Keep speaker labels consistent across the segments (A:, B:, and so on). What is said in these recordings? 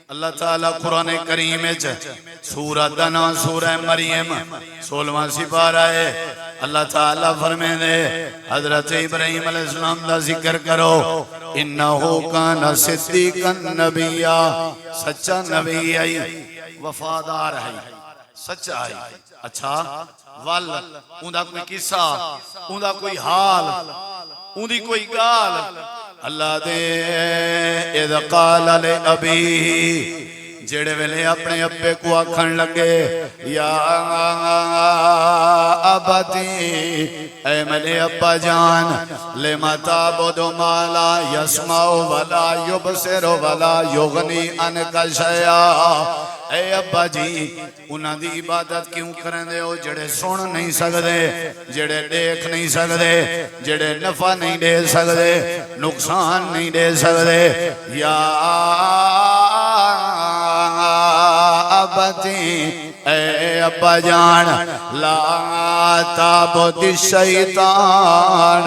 A: اللہ تعالیٰ قرآن کریم سورہ دنا سورہ مریم 16واں سپارہ ہے اللہ تعالیٰ فرمائے دے حضرت ابراہیم علیہ السلام دا ذکر کرو انہو کان صدیقا نبیہ سچا نبی ہے وفادار ہے سچا ہے اچھا وال اندھا کوئی قصہ اندھا کوئی حال اندھی کوئی گال اللہ دے اذ قال لے ابی جڑے ویلے اپنے ابے کو آکھن لگے یا ابتی اے میرے ابا جان لما تعبد ما لا يسمع ولا يبصر ولا يغني عنك شيئا اے ابا جی انہاں دی عبادت کیوں کرن دے ہو جڑے سن نہیں سکدے جڑے دیکھ نہیں سکدے جڑے نفع نہیں دے سکدے نقصان نہیں دے سکدے یا ابتی اے ابا جان لا تعبد الشیطان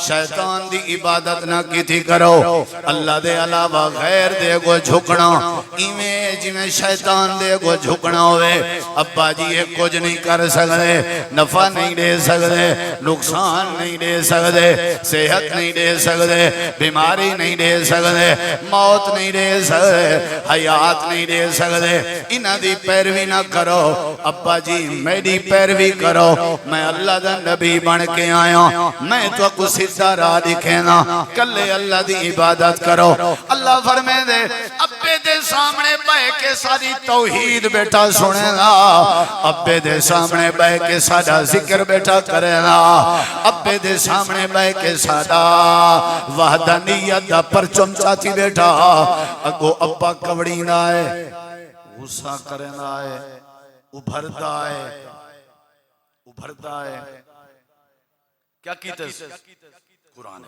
A: شیطان دی عبادت نہ کیتی کرو اللہ دے علاوہ غیر دے کو جھکنا ایویں جویں شیطان دے کو جھکنا ہوئے ابا جی یہ کچھ نہیں کر سکتے نفع نہیں دے سکتے نقصان نہیں دے سکتے صحت نہیں دے سکتے بیماری نہیں دے سکتے موت نہیں دے سکتے حیات نہیں دے سکتے انہاں دی پیروی نہ کرو ابا جی میری پیروی کرو میں اللہ دا نبی بن کے آیا میں تو کو سیدھا راہ دکھینا کلے اللہ دی عبادت کرو اللہ فرمائے دے ابے دے سامنے بے کے ساری توحید بیٹا سنے گا ابے دے سامنے بے کے سارا ذکر بیٹا کرے گا ابے دے سامنے بے کے سارا وحدانیت دا پرچم چاہتی بیٹا اگو ابا کبڑی نہ آئے غصہ کرے نہ آئے ابھردا ہے کیا کیتے قرآن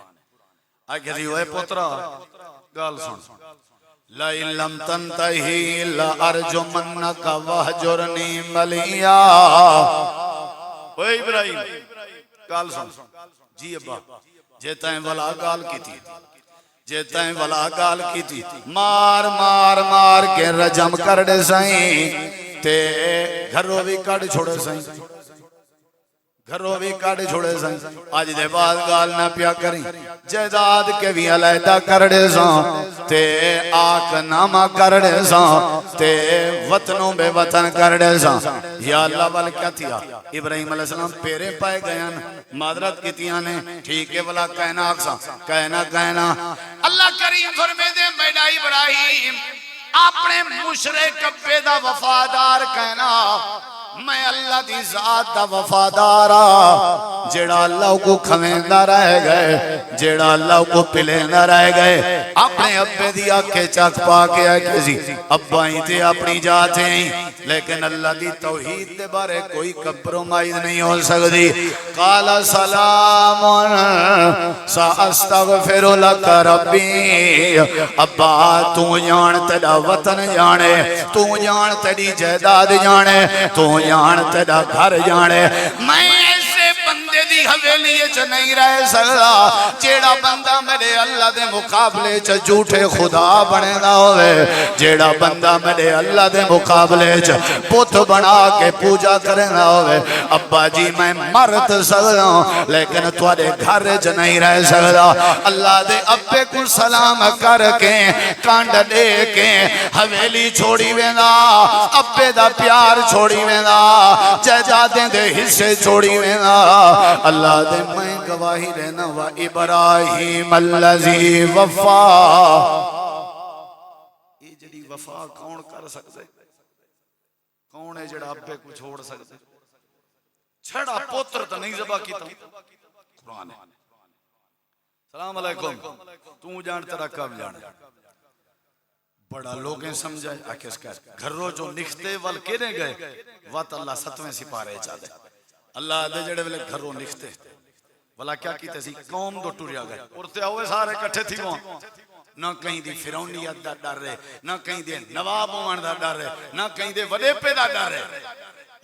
A: آگے دیو اے پوترا گال سن لَإِن لَمْ تَنْتَهِ لَأَرْجُمَنَّكَ وَهْجُرْنِي مَلِيًّا اے ابراہیم گال سن جی ابا جیتائیں والا گال کی تھی جیتائیں والا گال کی تھی مار مار مار کے رجم کر دے سائیں تے گھروں بھی کڑ چھوڑے سائیں گھروں بھی کڑ چھوڑے سائیں آج دے بعد گال نہ پیا کریں جائیداد کے بھی علیحدہ کر دے سائیں تے آک نامہ کر دے سائیں تے وطنوں بے وطن کر دے سائیں یا اللہ والے کیا تھیا ابراہیم علیہ السلام پیرے پائے گئے معذرت کی تیاں نے ٹھیک ہے والا کہنا آکسا کہنا اللہ کریم فرمے دے میڈا ابراہیم اپنے مشرک ابے دا وفادار کہنا میں اللہ دی ذات دا وفادارا جیڑا اللہ کو کھویندہ رہ گئے جیڑا اللہ کو پلیندہ رہ گئے اپنے ابے دی آنکھیں چاک پا کے آئے کسی ابا ہی تے اپنی جاتے ہیں لیکن اللہ دی توحید دے بارے کوئی کمپرومائز نہیں ہو سکتی قال سلام ساستغفر لک ربی ابا تو جان تیرا وطن جانے تو جان تیری جائیداد جانے تو جان تیرا گھر جانے میں ایسے بندے دی حویلی چ نہیں رہ سکتا جیڑا بندہ میرے اللہ دے مقابلے چ جھوٹے خدا بنے نہ ہوئے جیڑا بندہ میرے اللہ دے مقابلے چ بت بنا کے پوجا کرے نہ ہوئے ابا جی میں مرت سکتا ہوں لیکن تھوڑے گھر چ نہیں رہ سکتا اللہ دے ابے کو سلام کر کے کانڈ دے کے حویلی چھوڑی وینا ابے دا پیار چھوڑی وینا جائیدادیں دے حصے چھوڑی وینا اللہ دے میں گواہی رہنا و ابراہیم الذی وفا یہ جڑی وفا کون کر سکتے کون ہے جڑا ابے کو چھوڑ سکتے چھڑا پوتر تو نہیں ذبح کیتا قرآن ہے سلام علیکم تو جان تیرا کب جانے بڑا لوگیں سمجھائے آکے اس کا گھروں جو نکھتے وال کینے گئے وات اللہ ستویں سپارے چاہتے اللہ دے جڑے والے گھروں نکھتے والا کیا کیتے سی قوم دو ٹوریا گئے اڑتے ہوئے سارے کٹھے تھی وہاں نہ کہیں دی فرعونیت دا ڈر رہے نہ کہیں دی نواب ہوان دا ڈر رہے نہ کہیں دی وڈے پہ دا ڈر رہے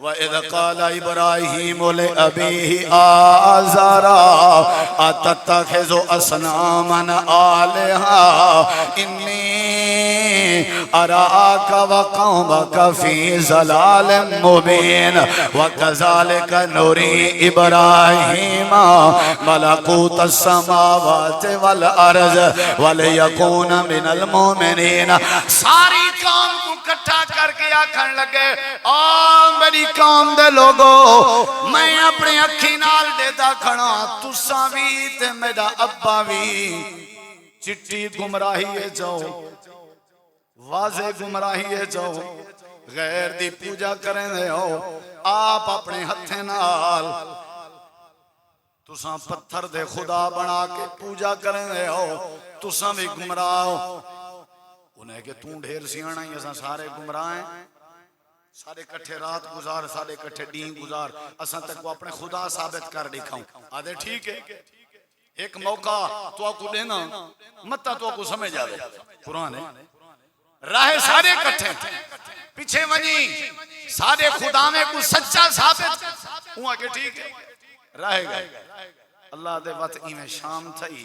A: وَإِذْ قَالَ إِبْرَاهِيمُ لِأَبِيهِ آزَرَ أَتَتَّخِذُ أَصْنَامًا آلِهَةً إِنِّي اراک وقومک فی ضلال مبین وکذالک نوری ابراہیم ملکوت السماوات والارض ولیکون من المؤمنین. ساری قوم کو اکٹھا کر کے آکھن لگے میری قوم دے لوگو میں اپنے اکھی نال دیتا کھڑا تساں وی تے میرا ابا وی چٹی گمراہی ہے جاؤ واضح گمراہی ہے جاؤ غیر دی پوجا کریں دے ہو آپ اپنے ہتھیں نال تساں پتھر دے خدا بنا کے پوجا کریں دے ہو تساں بھی گمراہ ہو. انہیں کہ توں ڈھیر سیانا ہی اساں سارے گمراہ ہیں سارے کٹھے رات گزار سارے کٹھے دین گزار اساں تک کو اپنے خدا ثابت کر دکھاؤں. آدھے ٹھیک ہے ایک موقع تو آپ کو دینا متا تو آپ کو سمجھ آئے قرآن ہے راہ سارے کٹھے پیچھے ونی سارے خدا میں کو سچا ثابت ہوا کہ ٹھیک ہے راہ گئے اللہ دے وطعی میں شام تھی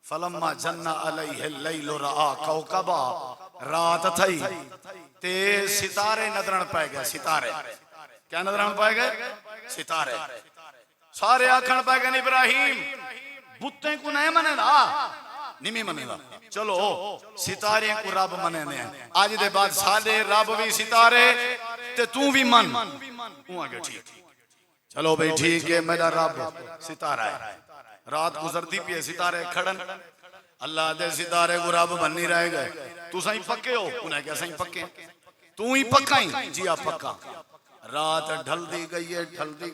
A: فلما جن علیہ اللیل رآ کوکبا رات تھی تے ستارے نظرن پائے گئے ستارے کیا نظرن پائے گئے ستارے سارے آکھن پائے گئے ابراہیم بتیں کو نہیں منے دا نہیں منے دا چلو ستارے کو رب منے دیں آج دے بعد سارے رب بھی ستارے تے تو بھی من وہ آگے ٹھیک چلو بھئی ٹھیک ہے میرا رب ستارہ ہے رات گزرتی پی ستارے کھڑن اللہ دے ستارے کو رب بننی رہے گئے تو سائیں پکے ہو انہیں کیا سائیں پکے تو ہی پکائیں جی آپ پکا رات ڈھل دی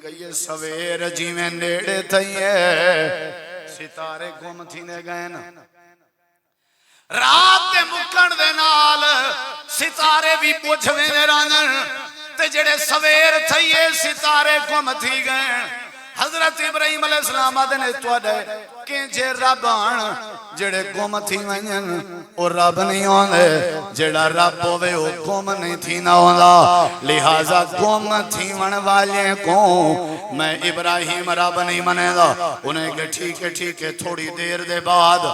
A: گئی ہے سویر جی میں نیڑے تھی ہے ستارے گم تھی نے گئے نا رات دے مکن دے نال ستارے بھی پوچھویں دے رانن تے جڑے سویر تھی ہے ستارے گم تھی گئے. حضرت ابراہیم علیہ السلام آدھے نے تو آدھے کہ جے رب آن جڑے گم تھی ونجن او رب نہیں ہوندے جڑا رب ہوئے او گم نہیں تھی نہ ہوندا لہذا گم تھی ون والے کو میں ابراہیم رب نہیں منے دا. انہیں کہ ٹھیک ہے تھوڑی دیر دے بعد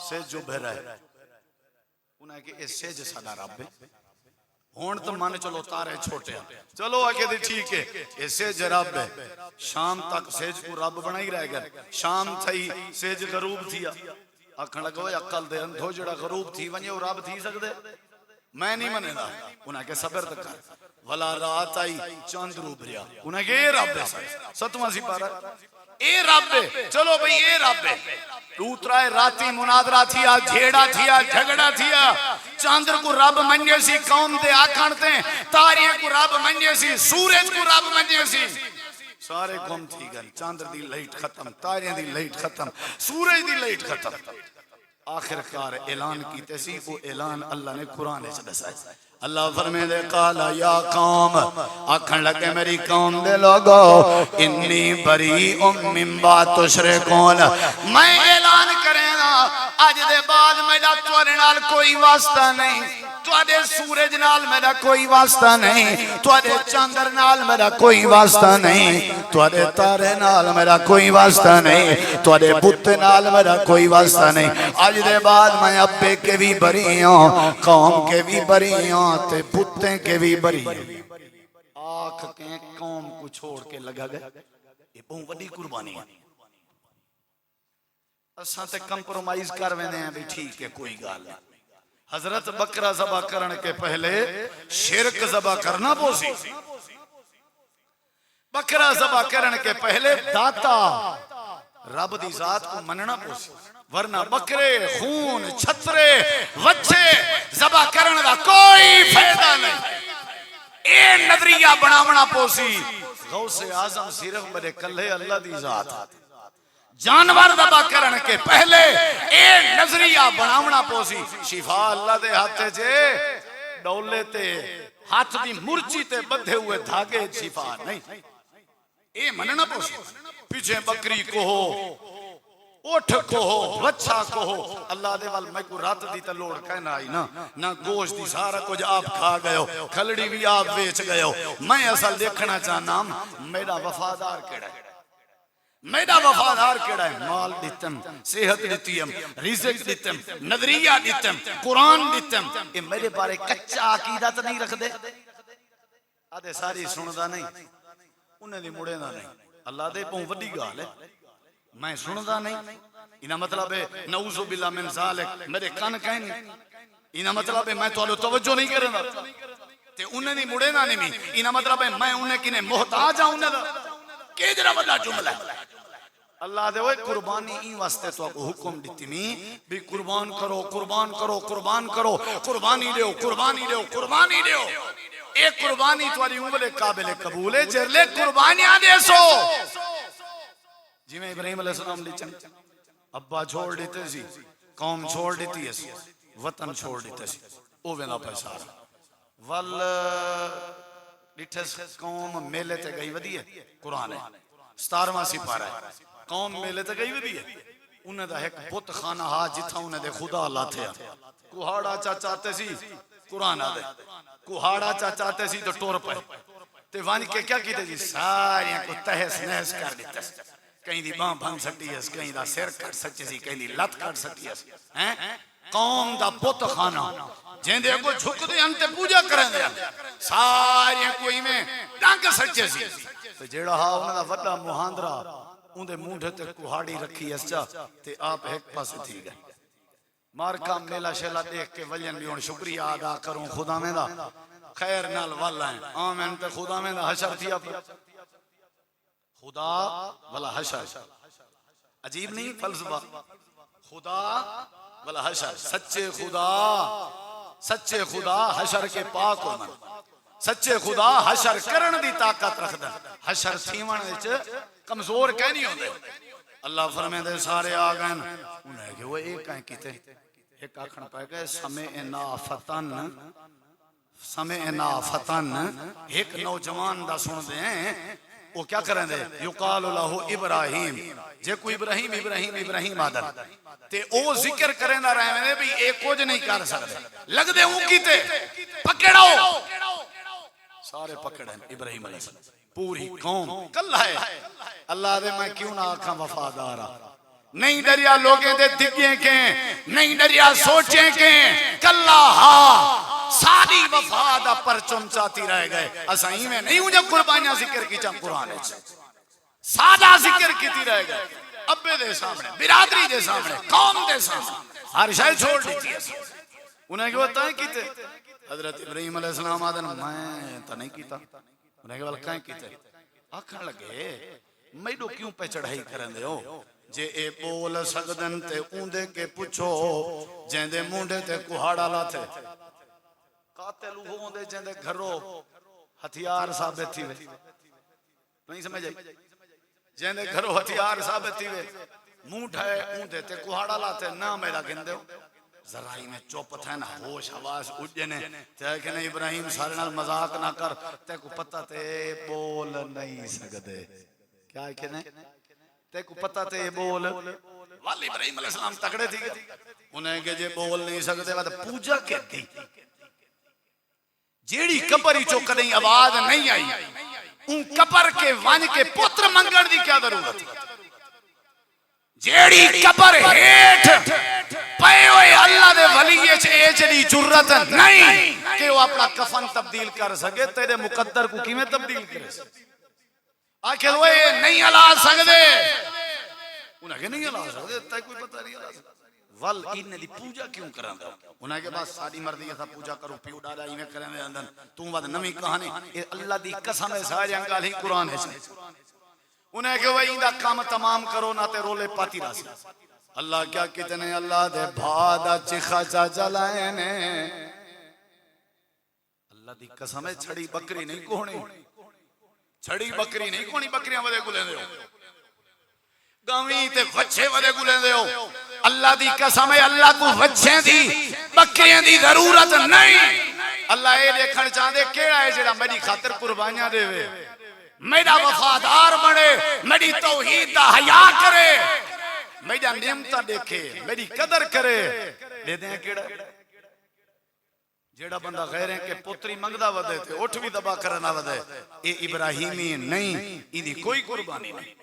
A: سے جو بھر ہے انہیں کہ اس سے جو سادہ رب ہے ہون تو مانے چلو تارے چھوٹے ہیں چلو آگے دی ٹھیک ہے اسے جراب ہے شام تک سیج کو رب بنائی رہ گئے شام تھی سیج غروب تھیا اکھن لگو اکل دے اندھو جڑا غروب تھی ونجے وہ رب تھی سکتے میں نہیں منے دا انہیں کہ صبر تک ولا رات آئی چاند روب ریا انہیں کہ اے رب ہے ستواں سی پارا اے رب ہے چلو بھئی اے رب ہے دوترائے راتی مناظرہ تھیا جھیڑا تھیا جھگڑا تھیا چاندر کو رب منجے سی قوم دے آکھانتے تاریاں کو رب منجے سی سورج کو رب منجے سی سارے قوم تھی گئے چاندر دی لائٹ ختم تاریاں دی لائٹ ختم سورج دی لائٹ ختم آخر کار اعلان کیتے سی وہ اعلان اللہ نے قرآن سے دسائے اللہ فرمے دے قالا یا قوم آکھن لگے میری قوم دے لوگو انی بری مما تشرکون میں اعلان کریں نا آج دے بعد میرا تورے نال کوئی واسطہ نہیں تواڈے سورج نال میرا کوئی واسطہ نہیں تواڈے چاندر نال میرا کوئی واسطہ نہیں تواڈے تارے نال میرا کوئی واسطہ نہیں تواڈے بت نال میرا کوئی واسطہ نہیں آج دے بعد میں ابے کے بھی بری ہوں قوم کے بھی بری ہوں تے بتیں کے بھی بری ہوں آنکھ کے قوم کو چھوڑ کے لگا گئے یہ بہت بڑی قربانی ہے اساں تے کمپرومائز کر ویندے ہیں بھی ٹھیک ہے کوئی گل نہیں حضرت بکرا ذبح کرن کے پہلے شرک ذبح کرنا پوسی بکرا ذبح کرن کے پہلے داتا رب دی ذات کو مننا پوسی ورنہ بکرے خون چھترے وچھے ذبح کرن دا کوئی فائدہ نہیں اے نظریہ بناونا پوسی غوث اعظم صرف میرے کلے اللہ دی ذات جانور ذبح کرن کے پہلے اے نظریہ بناونا پوسی شفا اللہ دے ہاتھے جے ڈولے تے ہاتھ دی مرچی تے بدھے ہوئے دھاگے شفا نہیں اے مننا پوسی پیچھے بکری کو ہو اٹھ کو ہو بچہ کو ہو اللہ دے وال میں کو رات دی تلوڑ کہنا آئی نہ گوشت دی سارا کچھ آپ کھا گئے ہو کھلڑی بھی آپ بیچ گئے ہو میں اصل دیکھنا چاہنا میرا وفادار کیڑا ہے میرا وفادار کیڑا ہے؟ مال دیتم، صحت دیتیم، رزق دیتم، نظریہ دیتم، قرآن دیتم. یہ میرے بارے کچا عقیدہ تو نہیں رکھ دے. آدھے ساری سندا نہیں، انہیں دی مڑے دا نہیں. اللہ دے پہوں وڈی گال ہے، میں سندا نہیں. انہا مطلب ہے نعوذ باللہ من ذالک میرے کان کہیں نہیں. انہا مطلب ہے میں تو توجہ نہیں کرنا تے انہیں دی مڑے دا نہیں. انہا مطلب ہے میں انہیں کنے محتاج ہوں. انہیں دا کہ جرا بڑا جملہ ہے. اللہ دے وہ قربانی این واسطے تو کو حکم دیتی نہیں بھی قربان کرو قربان کرو قربان کرو قربانی دیو قربانی دیو قربانی دیو. اے قربانی تمہاری عمر قابل قبول ہے جرلے قربانیاں دے سو. جی میں ابراہیم علیہ السلام لیچن ابا چھوڑ دیتے سی، قوم چھوڑ دیتی ہے، وطن چھوڑ دیتے سی، او وینا پیسہ ول ڈٹھس قوم میلے تے گئی ودی ہے. قرآن ہے 17واں سپارہ ہے. قوم میلے تے گئی ودی ہے. انہیں دا ایک بت خانہ ہا جتھا انہیں دے خدا اللہ تھے. کوہاڑا چاہتے سی قرآن آدھے کوہاڑا چاہتے سی تو ٹور پہ تے وانی کے کیا کیتے جی ساریاں کو تہس نہس کر دیتے. کہیں دی باں بھنگ سکتی ہے، کہیں دا سر کٹ سکتی سی، کہیں دی لت کٹ سکتی ہے. قوم دا بت خانہ جیندے کو جھک دے انتے پوجا کریں دے ساریاں کوئی میں ڈانگ سچے سی. تو جیڑا ہاں انہاں دا وڈا مہاندرہ اندے مونڈے تے کوہاڑی رکھی اس چا تے آپ ایک پاس تھی گئے. مارکا میلا شیلا دیکھ کے ولیاں بھی ان شکریہ آگاہ کروں خدا میں دا خیر نال والا ہیں آمین تے خدا میں دا حشر تھی آپ خدا والا حشر. عجیب نہیں فلسفہ؟ خدا والا حشر. سچے خدا حشر کے پاک ہونا. سچے خدا حشر کرن دی طاقت رکھ دیں. حشر تھیون وچ کمزور کہیں نہیں ہوندے. اللہ فرمائے دے سارے آگن انہیں کہ وہ ایک کہیں کیتے ایک آکھنا پائے گئے سمعنا فتن ایک نوجوان دا سن دے ہیں وہ کیا کریں دے یقال لہو ابراہیم جے کو ابراہیم آدم تے او ذکر کریں دا رہے ہیں بھی ایک کچھ نہیں کر سکتے لگ دے ہوں کیتے پکڑو سارے پکڑیں ابراہیم علیہ السلام پوری قوم کل ہے. اللہ دے میں کیوں نہ آنکھاں وفادارا نہیں دریا لوگیں دے دگیں کے نہیں دریا سوچیں کے کلا ہاں ساری وفادہ پرچم چاہتی رہ گئے. اسائیں میں نہیں ہوں جب قربانیاں ذکر کی چاہم قرآن ہے سادہ ذکر کیتی رہ گئے. ابے دے سامنے برادری دے سامنے قوم دے سامنے ہر شاید چھوڑ دیتی ہے. انہیں کہ وہ تائیں کیتے حضرت ابراہیم علیہ السلام آدھن میں تا نہیں کیتا. انہیں کہ والکہیں کیتے آکھن لگے میڈو کیوں پہ چڑھائی کرن دے ہو جے اے بول سکدن تے اوندے کے پچھو جیندے مونڈے تے کوہاڑا لاتے قاتل ہوندے جیندے گھرو ہتھیار ثابت تھی وے نہیں سمجھ آئی جیندے گھرو ہتھیار ثابت تھی وے مونڈ ہے اوندے تے کوہاڑا لاتے نہ میرا گندے ہو ذرائی میں چوپت ہے نا ہوش حواس اجنے تے کہ نہیں ابراہیم سارے نال مذاق نہ کر تے کو پتہ تے بول نہیں سکدے کیا ہے کہ نہیں تے کو پتہ تے بول والی ابراہیم علیہ السلام تکڑے تھی انہیں کہ جے بول نہیں سکدے بعد پوجا کہتی جیڑی کبری چو کدیں آواز نہیں آئی ان کبر کے وان کے پتر منگڑ دی کیا ضرورت جیڑی کبر ہیٹ پے ہوئے اللہ دے ولیے چھے ایچڑی جرت نہیں کہ وہ اپنا کفن تبدیل کر سکے تیرے مقدر کو کی میں تبدیل کرے آخر وہ نہیں علا سکدے انہیں کہ نہیں علا سکدے تے کوئی پتہ نہیں علا سکدے ول انہیں دی پوجا کیوں کرن دے انہیں کہ بس ساڑی مردی تھا پوجا کرو پیو ڈالا ہی میں کریں دے اندر تم بعد نمی کہانی اللہ دی قسم ہے سارے انگال ہی قرآن ہے انہیں کہ وہ اندہ کام تمام کرو نہ تے رولے پاتی راسی اللہ کیا کتنے اللہ دے بھادا چکھا چا جلائے نے اللہ دی قسم ہے چھڑی بکری نہیں کونی چھڑی بکری نہیں کونی بکریاں ودے گلیں دے ہو گاویں تے وچھے ودے گلیں دے ہو اللہ دی قسم ہے اللہ کو وچھیں دی بکریاں دی ضرورت نہیں اللہ اے دیکھن چاہدے کیڑا ہے جڑا میری خاطر قربانیاں دے وے میرا وفادار بنے میری توحید دا حیا کرے میرا نعمتہ دیکھے میری قدر کرے لے دیں کیڑا جیڑا بندہ غیریں کے پتری منگدہ ودے تھے اٹھ بھی دبا کرنا ودے اے ابراہیمی نہیں ایدھی کوئی قربانی نہیں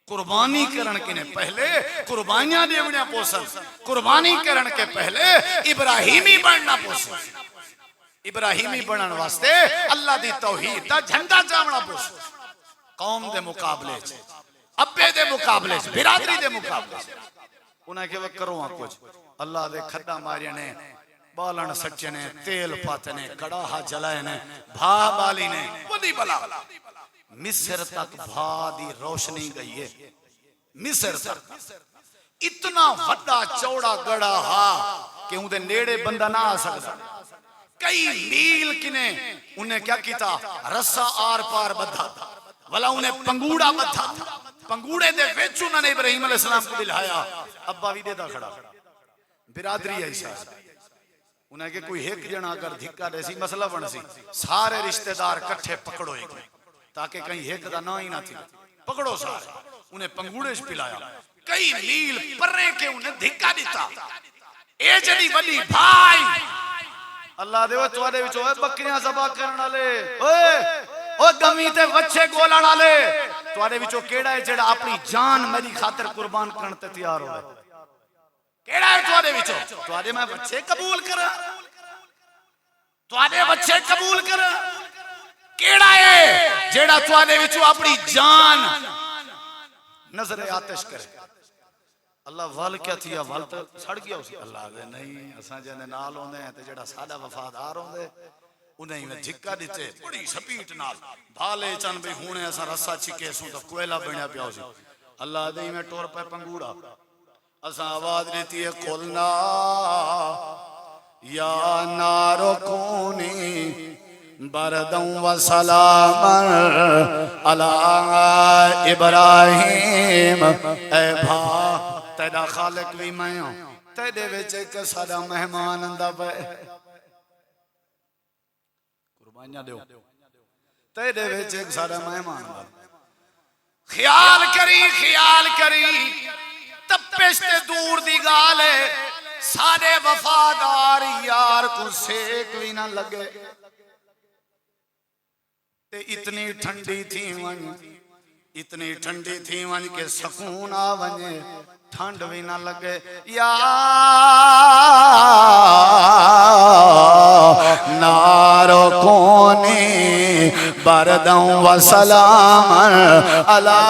A: قربانی کرن کے پہلے قربانیاں دیونے پوسن، قربانی کرن کے پہلے ابراہیمی بننا پوسن، ابراہیمی بنن واسطے اللہ دی توحید دا جھنڈا چاونا پوسن، قوم دے مقابلے چ، ابے دے مقابلے چ، برادری دے مقابلے چ، انہیں کہ وہ کرو ہاں کچھ، اللہ دے کھڈا مارے نے، بالن سچے نے، تیل پاتے نے، کڑاہا جلائے نے، بھا بالی نے، وڈی بلا مصر تک بھا دی روشنی گئی ہے، مصر تک اتنا وڈا چوڑا گڑا ہا کہ انہیں نیڑے بندہ نہ آ سکتا، کئی میل کنے انہیں کیا کیتا، رسا آر پار بدھا، والا انہیں پنگوڑا بدھا، پنگوڑے دے ویچ انہوں نے ابراہیم علیہ السلام کو دلہایا، ابا بھی دیتا کھڑا، برادری ایسا انہیں کہ کوئی ایک جنا اگر دھکا دے سی مسئلہ بن سی، سارے رشتہ دار کٹھے پکڑو ایک تاکہ کہیں ایک دا نہ ہی نہ تھی، پکڑو سارے انہیں پنگوڑے پلایا، کئی میل پرے کے انہیں دھکا دیتا، اے جڑی وڈی بھائی اللہ دے وہ توڑے وچ اوے بکریاں ذبح کرن والے، او گمی تے بچے گولن والے، توڑے وچ کیڑا ہے جڑا اپنی جان میری خاطر قربان کرن تے تیار ہوئے، کیڑا ہے توڑے وچ، توڑے میں بچے قبول کر، توڑے بچے قبول کر، کیڑا ہے جڑا توڑے وچ اپنی جان نظر آتش کرے، اللہ وال کیا تھیا، وال تو سڑ گیا اسی، اللہ دے نہیں اساں جنے نال ہوندے ہیں تے جڑا ساڈا وفادار ہوندے انہیں میں دھکا دیتے بڑی سپیٹ نال بھالے چن بھی ہونے اساں رسا چکے سوں تو کوئلہ بنیا پیا اسی، اللہ دے میں ٹور پہ پنگوڑا اساں آواز دیتی ہے قلنا یا نارو کونی بردوں و سلاما علی ابراہیم، اے بھا تیرا خالق بھی میں ہوں، تیرے وچ ایک سارا مہمان اندہ پہ قربانیاں دیو، تیرے وچ ایک سارا مہمان اندہ خیال کری تپش تے دور دی گالے سارے وفادار یار کو سیک بھی نہ لگے تے اتنی ٹھنڈی تھی ون کہ سکون آ ونجے ٹھنڈ بھی نہ لگے، یا نارو کونی بردوں و سلاما علی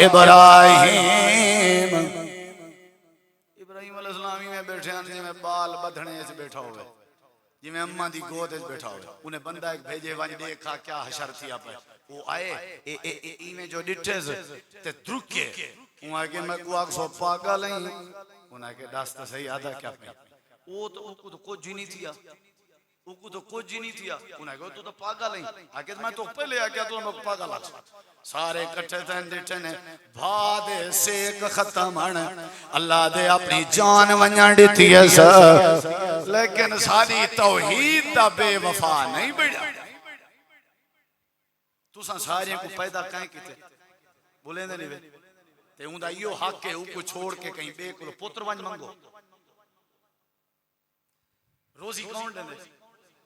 A: ابراہیم، ابراہیم علیہ السلامی میں بیٹھے ہیں میں بال بدھنے سے بیٹھا ہوئے جی میں اممہ دی گود اس بیٹھا ہوئے، انہیں بندہ ایک بھیجے وانج دیکھا کیا حشر تھیا پہ، وہ آئے میں جو ڈٹھز تے درکے وہ آئے کہ میں کو آگ سو پاگا لیں، انہیں آئے کہ داستا صحیح آدھا کیا پہ، وہ تو کچھ ہی نہیں تھیا، انہیں کہو تو پاگا لیں، آگے میں تو پہلے آگیا تو میں پاگا لگ سارے کٹھے تین دیٹھے نے بھا دے سیک ختم اللہ دے اپنی جان ونجان دیتی ہے لیکن ساری توحید دا بے وفا نہیں بیڑا، تو ساں سارے کو پیدا کہیں کیتے بولیں دے نہیں بے تے ہوں دا یہ حق ہے وہ کو چھوڑ کے کہیں بے کو پتر ونج منگو، روزی کون دے دے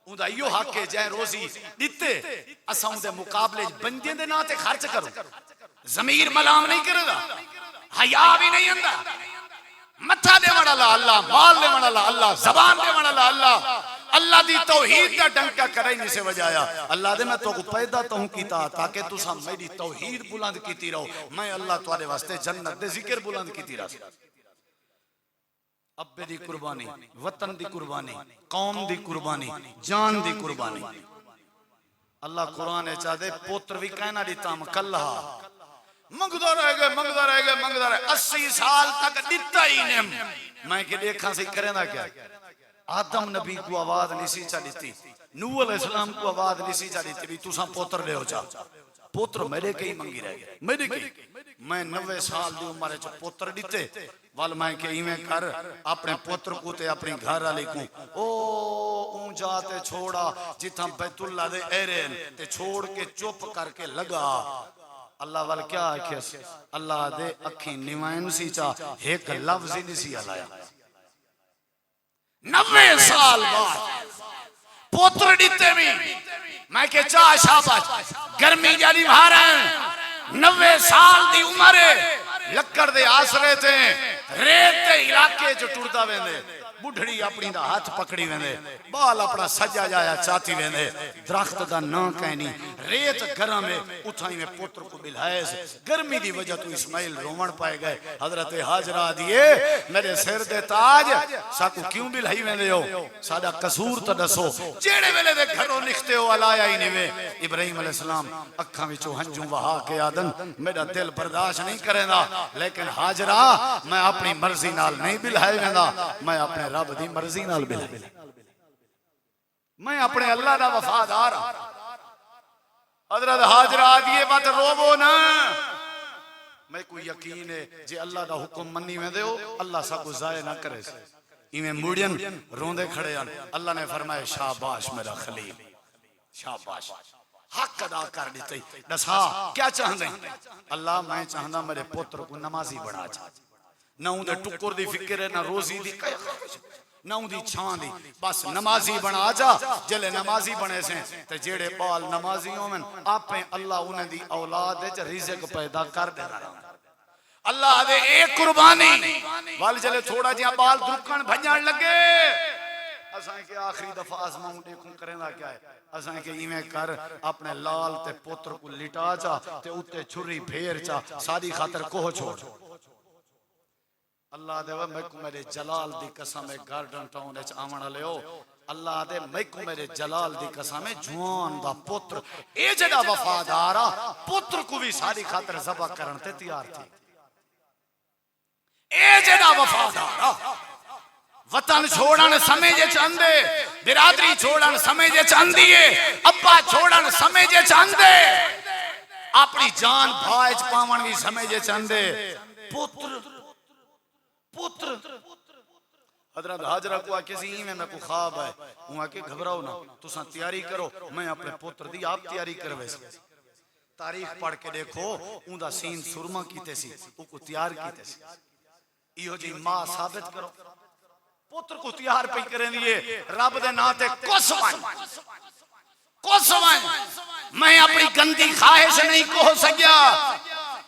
A: ہوں دا یہ حق ہے جائے روزی دیتے اساں دے مقابلے بندے دے ناتے خرچ کرو، ضمیر ملام نہیں کرے گا، حیاء بھی نہیں اندہ، متھا دے وڑا اللہ، مال دے وڑا اللہ، زبان دے وڑا اللہ، اللہ دی توحید کا ڈنکا کرے نہیں سے وجایا، اللہ دے میں تو کو پیدا تو ہوں کیتا تاکہ تو سا میری توحید بلند کیتی رہو، میں اللہ توارے واسطے جنت دے ذکر بلند کیتی رہا، ابے دی قربانی، وطن دی قربانی، قوم دی قربانی، جان دی قربانی، اللہ قرآن چاہ دے پوتر بھی کہنا دیتا مکلہ منگدہ رہ گئے 80 سال تک دیتا ہی نیم، میں کہ دیکھا سے کریں دا کیا، آدم نبی کو آواز نسی چاہ دیتی، نوح علیہ السلام کو آواز نسی چاہ دیتی بھی تو ساں پوتر لے ہو چاہ، پوتر میرے کئی منگی رہ گئے، میرے کئی، میں 90 سال دی عمرے چاہ پوتر دیتے، وال میں کہ ایمیں کر اپنے پوتر کو تے اپنی گھر علی کو اون جاتے چھوڑا جتاں بیت اللہ دے ایرین تے چھوڑ کے چپ کر کے لگا، اللہ وال کیا آکھے اللہ دے اکھی نیوائن سی چاہ ایک لفظی نسی علایا، 90 سال بعد پوتر دیتے بھی میں کہ چاہ شاباش گرمی جالی بھارن 90 سال دی عمر لکڑ دے آسرے تے ریت دے علاقے جو ٹوڑتا ویندے بڑھڑی اپنی دا ہاتھ پکڑی ویندے بال اپنا سجا جایا چاہتی ویندے درخت دا نہ کہنی ریت گرم ہے اٹھائی میں پتر کو بلھائز گرمی دی وجہ تو اسماعیل رومن پائے گئے حضرت حاجرہ دیئے میرے سر دے تاج ساکو کیوں بلھائی ویندے ہو سادہ قصور تا دسو جیڑے ویلے دے گھروں لکھتے ہو علایا ہی نوے ابراہیم علیہ السلام اکھاں وچوں ہنجوں وہا کے آدن میرا دل برداشت نہیں کریں دا لیکن حاجرہ میں اپنی مرضی نال نہیں بلھائے ویندہ میں اپنے رب دی مرضی نال بلھائے میں اپنے اللہ دا وفادار حضرت حاجرہ آدھیے بات روبو نا میں کوئی یقین ہے جے اللہ دا حکم منی میں دے ہو اللہ سا کو ضائع نہ کرے سے ایمیں موڑین روندے کھڑے ہیں اللہ نے فرمائے شاباش میرا خلیل شاباش حق ادا کر دیتے دسا کیا چاہندے اللہ میں چاہندہ میرے پتر کو نمازی بڑھا چاہتا نہ اون دے ٹکر دی فکر ہے نہ روزی دی نہ اون دی چھان دی بس نمازی بنا جا جلے نمازی بنے سے تے جیڑے بال نمازیوں میں آپیں اللہ انہیں دی اولاد ہے رزق پیدا کر دے رہا اللہ دے ایک قربانی وال جلے تھوڑا جہاں بال دھکن بھجان لگے اسائیں کہ آخری دفعہ آزماؤں دیکھوں کریں دا کیا ہے اسائیں کہ ایمیں کر اپنے لال تے پتر کو لٹا چا تے اتے چھری پھیر چا ساری خاطر کوہ چھوڑ اللہ دے میں کو میرے جلال دی قسم گارڈن ٹاؤن اچ آمن لے ہو اللہ دے میں کو میرے جلال دی قسم جوان دا پتر اے جڑا وفادارا پتر کو بھی ساری خاطر ذبح کرن تے تیار تھی اے جڑا وفادارا وطن چھوڑن سمجھے چاندے برادری چھوڑن سمجھے چاندیے ابا چھوڑن سمجھے چاندے اپنی جان بھائج پاون بھی سمجھے چاندے پتر حضرت حاجرہ کو کسی میں کو خواب ہے وہاں کے گھبراؤ نہ تو ساں تیاری کرو میں اپنے پتر دی آپ تیاری کروے سے تاریخ پڑھ کے دیکھو اون دا سین سرما کیتے سی او کو تیار کیتے سی ایہو جی ماں ثابت کرو پتر کو تیار پہ کریں دیئے رب دے ناتے کوسوائیں میں اپنی گندی خواہش نہیں کہو سکیا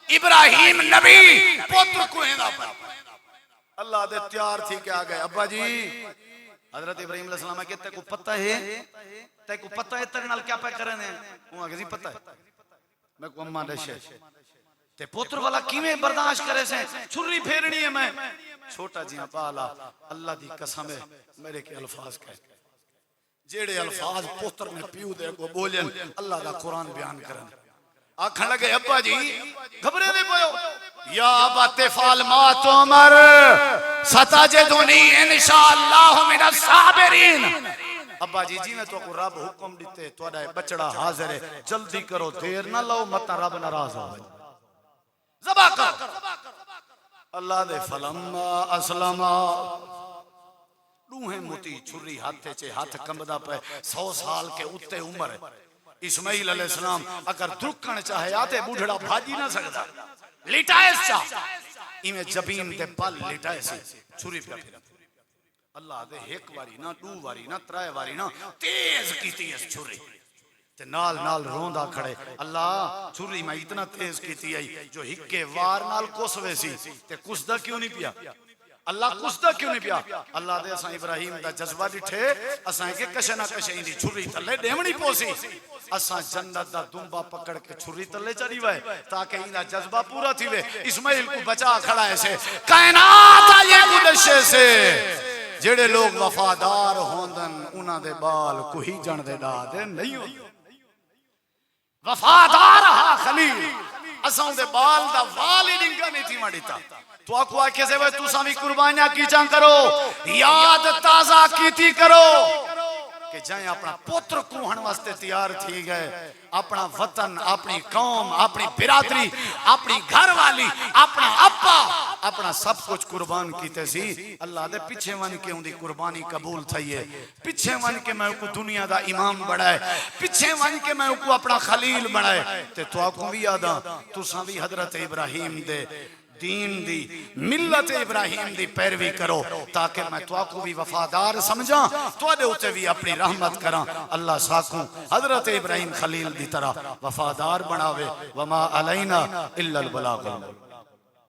A: ابراہیم نبی پتر کو ہینا پر اللہ دے تیار تھی کہ آگئے ابا جی حضرت ابراہیم علیہ السلام کہ تے کو پتہ ہے تے کو پتہ ہے تیرے نال کیا پہ کریں دیں وہ آگے پتہ ہے میں کو اممہ دشے تے پتر والا کیویں برداشت کرے سے چھری پھیرنی ہے میں چھوٹا جی بالا اللہ دی قسم ہے میرے کے الفاظ کہے جیڑے الفاظ پتر نے پیو دے کو بولین اللہ دا قرآن بیان کرن آکھن لگے ابا جی گھبرے دے پویو یا ابا تفعل ما تؤمر ستجدنی انشاءاللہ من الصابرین ابا جی جی میں تو کو رب حکم دیتے تو اڈائے بچڑا حاضر ہے جلدی کرو دیر نہ لو مت رب ناراض ہو ذبح کر اللہ دے فلما اسلما لوہیں موتی چھری ہاتھے چے ہاتھ کمبدا پہ 100 سال کے اتے عمر ہے اسماعیل علیہ السلام اگر دھکن چاہے آتے بوڑھڑا بھاجی نہ سکتا لٹائے چاہ ایمیں جبین دے پل لٹائے سی چھری پہ پھر اللہ دے ایک واری نہ دو واری نہ ترائے واری نہ تیز کیتی ہے چھری تے نال نال روندہ کھڑے اللہ چھری میں اتنا تیز کیتی ہے جو ہکے وار نال کوسوے سی تے کسدہ کیوں نہیں پیا اللہ کسدہ کیوں نہیں پیا اللہ دے اساں ابراہیم دا جذبہ ڈٹھے اساں کے کشے نہ کشے ہی دی چھری تلے ڈیمنی پوسی اساں جنت دا دنبا پکڑ کے چھری تلے چڑی وائے تاکہ انہا جذبہ پورا تھی وے اسماعیل کو بچا کھڑا ہے سے کائنات آئے گدشے سے جڑے لوگ وفادار ہوندن انہا دے بال کو ہی جن دے دا دے نہیں ہو وفادار ہا خلیل اساں دے بال دا والی ڈنگا نہیں تھی مڑیتا تو آکو آکے سے وہ تو سامی قربانیاں کی چاں کرو یاد تازہ کیتی کرو کہ جائیں اپنا پتر کوہن واسطے تیار تھی گئے اپنا وطن اپنی قوم اپنی برادری اپنی گھر والی اپنا اپا اپنا سب کچھ قربان کیتے سی اللہ دے پیچھے ون کے ہوں دی قربانی قبول تھائیے پیچھے ون کے میں کو دنیا دا امام بڑھائے پیچھے ون کے میں کو اپنا خلیل بڑھائے تے تو آکو بھی یادا تو سامی حضرت ابراہیم دے دین دی ملت ابراہیم دی پیروی کرو تاکہ میں تو کو بھی وفادار سمجھاں تو دے اتے بھی اپنی رحمت کراں اللہ ساکھوں حضرت ابراہیم خلیل دی طرح وفادار بناوے وما علینا الا البلاغ